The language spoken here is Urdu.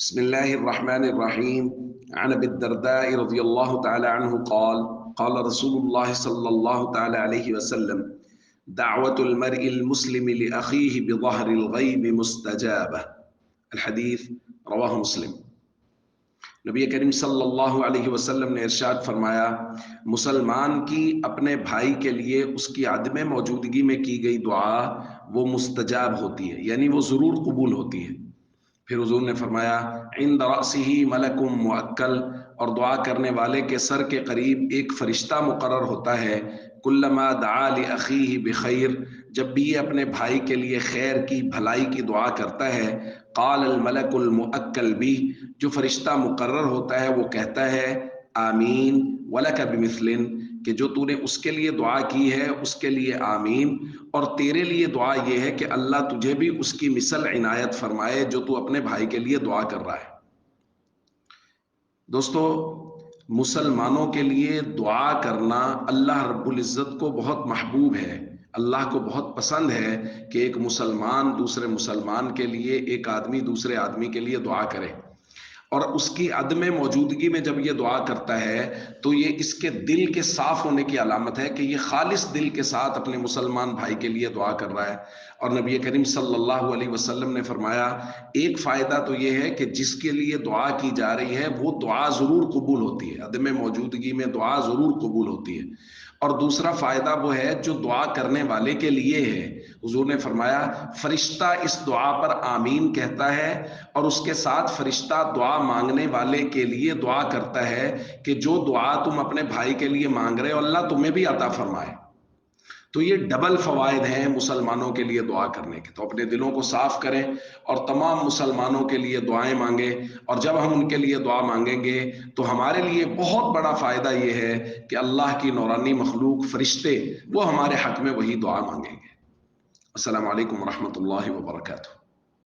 بسم الله الرحمن الرحيم. عن ابي الدرداء رضي الله تعالى عنه قال قال رسول الله صلى الله تعالى عليه وسلم: دعوة المرء المسلم لأخيه بظهر الغيب مستجابة. الحديث رواه مسلم. نبی کریم صلی اللہ علیہ وسلم نے ارشاد فرمایا، مسلمان کی اپنے بھائی کے لیے اس کی عدم موجودگی میں کی گئی دعا وہ مستجاب ہوتی ہے، یعنی وہ ضرور قبول ہوتی ہے۔ پھر حضور نے فرمایا، عند رأسہ ملک موکل، اور دعا کرنے والے کے سر کے قریب ایک فرشتہ مقرر ہوتا ہے، کلما دعا لأخیہ بخیر، جب بھی یہ اپنے بھائی کے لیے خیر کی بھلائی کی دعا کرتا ہے، قال الملک المؤکل بھی، جو فرشتہ مقرر ہوتا ہے وہ کہتا ہے آمین ولک بمثل، کہ جو تو نے اس کے لیے دعا کی ہے اس کے لیے آمین، اور تیرے لیے دعا یہ ہے کہ اللہ تجھے بھی اس کی مثل عنایت فرمائے جو تو اپنے بھائی کے لیے دعا کر رہا ہے۔ دوستو، مسلمانوں کے لیے دعا کرنا اللہ رب العزت کو بہت محبوب ہے، اللہ کو بہت پسند ہے کہ ایک مسلمان دوسرے مسلمان کے لیے، ایک آدمی دوسرے آدمی کے لیے دعا کرے، اور اس کی عدم موجودگی میں جب یہ دعا کرتا ہے تو یہ اس کے دل کے صاف ہونے کی علامت ہے کہ یہ خالص دل کے ساتھ اپنے مسلمان بھائی کے لیے دعا کر رہا ہے۔ اور نبی کریم صلی اللہ علیہ وسلم نے فرمایا، ایک فائدہ تو یہ ہے کہ جس کے لیے دعا کی جا رہی ہے وہ دعا ضرور قبول ہوتی ہے، عدم موجودگی میں دعا ضرور قبول ہوتی ہے۔ اور دوسرا فائدہ وہ ہے جو دعا کرنے والے کے لیے ہے۔ حضور نے فرمایا، فرشتہ اس دعا پر آمین کہتا ہے، اور اس کے ساتھ فرشتہ دعا مانگنے والے کے لیے دعا کرتا ہے کہ جو دعا تم اپنے بھائی کے لیے مانگ رہے ہو اللہ تمہیں بھی عطا فرمائے۔ تو یہ ڈبل فوائد ہیں مسلمانوں کے لیے دعا کرنے کے۔ تو اپنے دلوں کو صاف کریں اور تمام مسلمانوں کے لیے دعائیں مانگیں، اور جب ہم ان کے لیے دعا مانگیں گے تو ہمارے لیے بہت بڑا فائدہ یہ ہے کہ اللہ کی نورانی مخلوق فرشتے وہ ہمارے حق میں وہی دعا مانگیں گے۔ السلام علیکم ورحمۃ اللہ وبرکاتہ۔